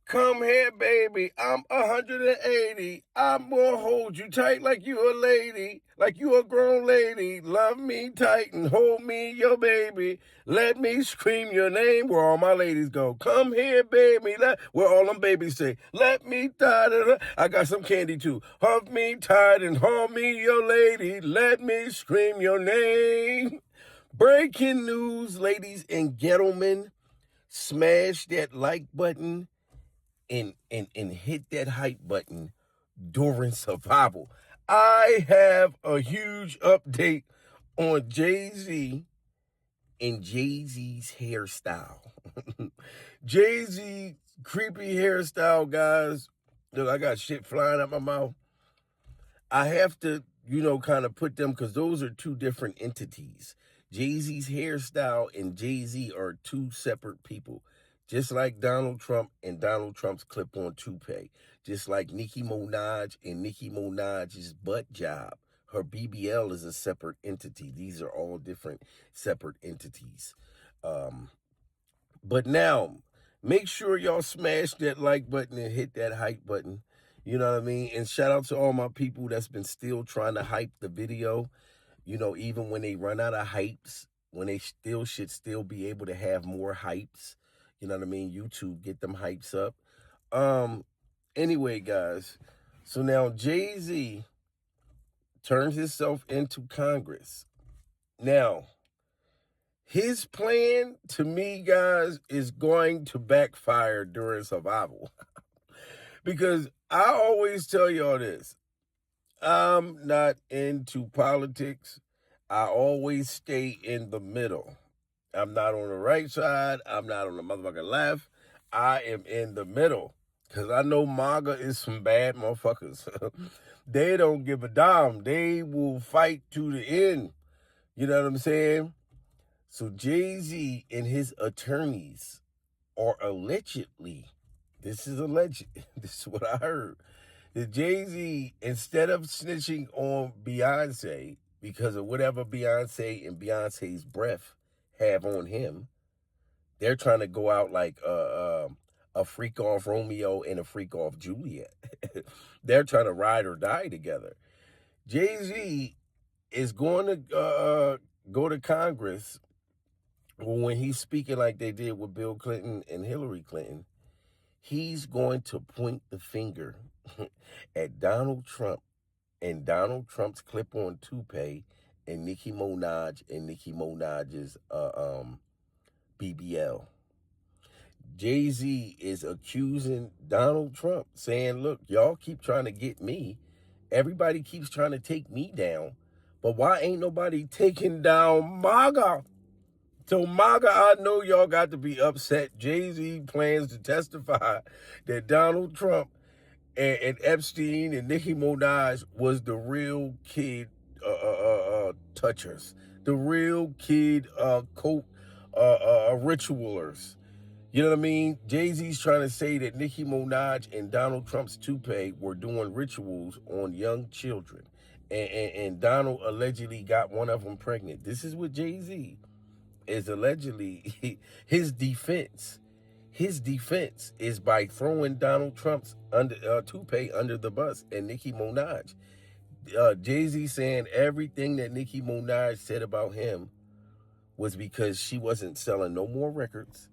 Come here, baby. I'm 180. I'm gonna hold you tight like you a lady, like you a grown lady. Love me tight and hold me your baby. Let me scream your name where all my ladies go. Come here, baby. Where all them babies say, let me tight. I got some candy too. Hug me tight and hold me your lady. Let me scream your name. Breaking news, ladies and gentlemen. Smash that like button and hit that hype button during survival. I have a huge update on Jay-Z and Jay-Z's hairstyle. Jay-Z creepy hairstyle, guys. Look, I got shit flying out my mouth. I have to, kind of put them because those are two different entities. Jay-Z's hairstyle and Jay-Z are two separate people. Just like Donald Trump and Donald Trump's clip-on toupee. Just like Nicki Minaj and Nicki Minaj's butt job. Her BBL is a separate entity. These are all different separate entities. But now, make sure y'all smash that like button and hit that hype button. You know what I mean? And shout out to all my people that's been still trying to hype the video. Even when they run out of hypes, when they still should still be able to have more hypes. You know what I mean? YouTube, get them hypes up. Anyway, guys. So now Jay-Z turns himself into Congress. Now, his plan to me, guys, is going to backfire during survival. Because I always tell y'all this. I'm not into politics. I always stay in the middle. I'm not on the right side. I'm not on the motherfucking left. I am in the middle. Because I know MAGA is some bad motherfuckers. They don't give a damn. They will fight to the end. You know what I'm saying? So Jay-Z and his attorneys are allegedly, this is alleged, this is what I heard, that Jay-Z, instead of snitching on Beyonce because of whatever Beyonce and Beyonce's breath have on him, they're trying to go out like a freak off Romeo and a freak off Juliet. They're trying to ride or die together. Jay-Z is going to go to Congress when he's speaking like they did with Bill Clinton and Hillary Clinton. He's going to point the finger at Donald Trump and Donald Trump's clip-on toupee and Nicki Minaj and Nicki Minaj's BBL. Jay-Z is accusing Donald Trump, saying, look, y'all keep trying to get me. Everybody keeps trying to take me down. But why ain't nobody taking down MAGA? So MAGA, I know y'all got to be upset. Jay-Z plans to testify that Donald Trump and Epstein and Nicki Minaj was the real kid touchers, the real kid ritualers. You know what I mean? Jay-Z's trying to say that Nicki Minaj and Donald Trump's toupee were doing rituals on young children. And Donald allegedly got one of them pregnant. This is what Jay-Z is allegedly his defense. His defense is by throwing Donald Trump's toupee under the bus and Nicki Minaj. Jay-Z saying everything that Nicki Minaj said about him was because she wasn't selling no more records.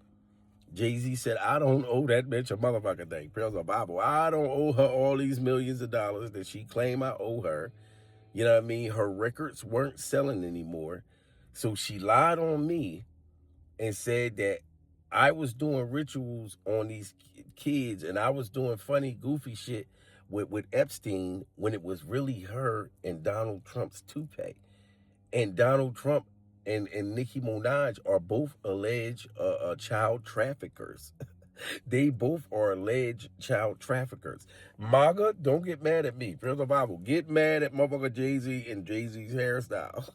Jay-Z said, I don't owe that bitch a motherfucking thing. Praise the Bible. I don't owe her all these millions of dollars that she claimed I owe her. You know what I mean? Her records weren't selling anymore. So she lied on me and said that I was doing rituals on these kids and I was doing funny, goofy shit with Epstein when it was really her and Donald Trump's toupee. And Donald Trump and Nicki Minaj are both alleged child traffickers. They both are alleged child traffickers. MAGA, don't get mad at me. Praise the Bible. Get mad at motherfucker Jay-Z and Jay-Z's hairstyle.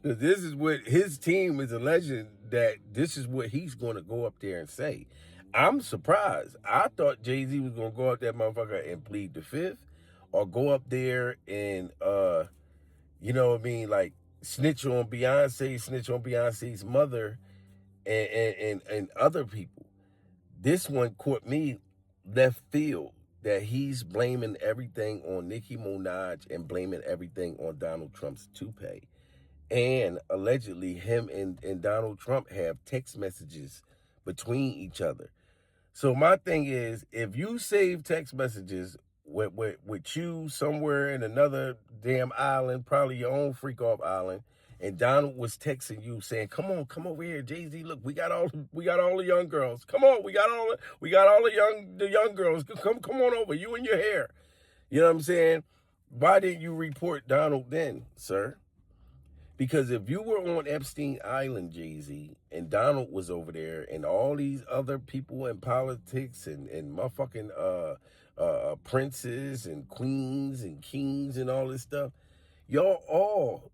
This is what his team is alleging, that this is what he's going to go up there and say. I'm surprised. I thought Jay-Z was going to go up there, motherfucker, and plead the fifth, or go up there and, you know what I mean, like snitch on Beyonce, snitch on Beyonce's mother and other people. This one caught me left field that he's blaming everything on Nicki Minaj and blaming everything on Donald Trump's toupee. And allegedly him and Donald Trump have text messages between each other. So my thing is, if you save text messages with you somewhere in another damn island, probably your own freak off island, and Donald was texting you saying, come over here, Jay-Z, look, we got all the young girls. Come on, we got all the young girls. Come on over, you and your hair. You know what I'm saying? Why didn't you report Donald then, sir? Because if you were on Epstein Island, Jay-Z, and Donald was over there, and all these other people in politics and motherfucking princes and queens and kings and all this stuff, y'all all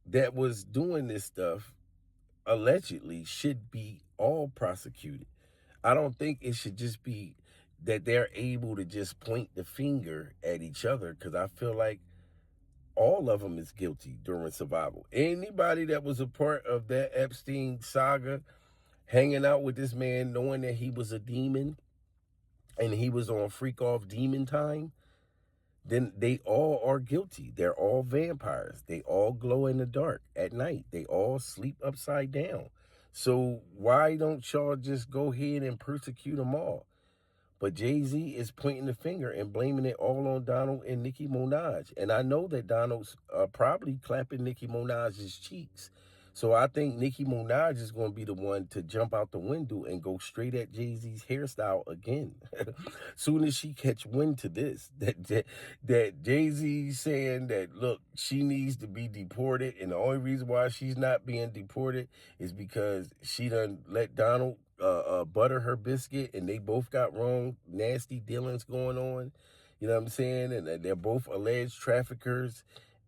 that was doing this stuff allegedly should be all prosecuted. I don't think it should just be that they're able to just point the finger at each other, because I feel like all of them is guilty during survival. Anybody that was a part of that Epstein saga, hanging out with this man, knowing that he was a demon and he was on freak off demon time, then they all are guilty. They're all vampires. They all glow in the dark at night. They all sleep upside down. So why don't y'all just go ahead and persecute them all? But Jay-Z is pointing the finger and blaming it all on Donald and Nicki Minaj. And I know that Donald's probably clapping Nicki Minaj's cheeks. So I think Nicki Minaj is going to be the one to jump out the window and go straight at Jay-Z's hairstyle again. Soon as she catch wind to this, that Jay-Z's saying that, look, she needs to be deported. And the only reason why she's not being deported is because she done let Donald butter her biscuit, and they both got wrong, nasty dealings going on. You know what I'm saying? And they're both alleged traffickers.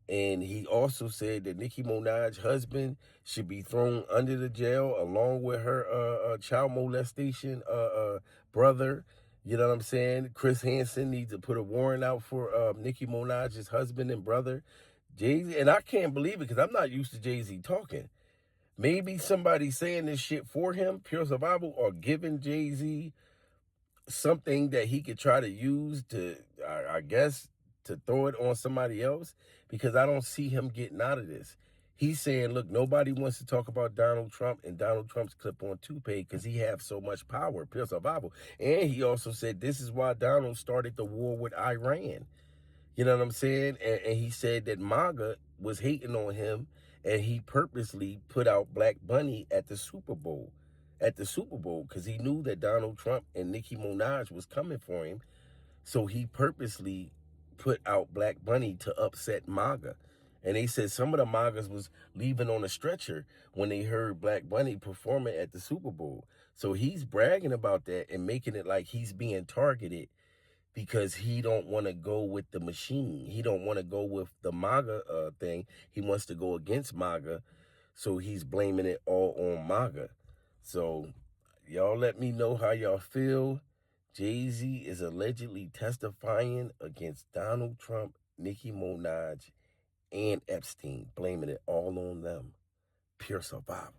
And he also said that Nicki Minaj's husband should be thrown under the jail along with her child molestation brother. You know what I'm saying? Chris Hansen needs to put a warrant out for Nicki Minaj's husband and brother. Jay-Z, and I can't believe it because I'm not used to Jay-Z talking. Maybe somebody saying this shit for him, Pure Survival, or giving Jay-Z something that he could try to use to, I guess, to throw it on somebody else, because I don't see him getting out of this. He's saying, look, nobody wants to talk about Donald Trump and Donald Trump's clip-on toupee because he has so much power, Pure Survival. And he also said this is why Donald started the war with Iran. You know what I'm saying? And he said that MAGA was hating on him, and he purposely put out Black Bunny at the Super Bowl. Because he knew that Donald Trump and Nicki Minaj was coming for him. So he purposely put out Black Bunny to upset MAGA. And they said some of the MAGAs was leaving on a stretcher when they heard Black Bunny performing at the Super Bowl. So he's bragging about that and making it like he's being targeted because he don't want to go with the machine. He don't want to go with the MAGA thing. He wants to go against MAGA, so he's blaming it all on MAGA. So y'all let me know how y'all feel. Jay-Z is allegedly testifying against Donald Trump, Nicki Minaj, and Epstein, blaming it all on them. Pure survival.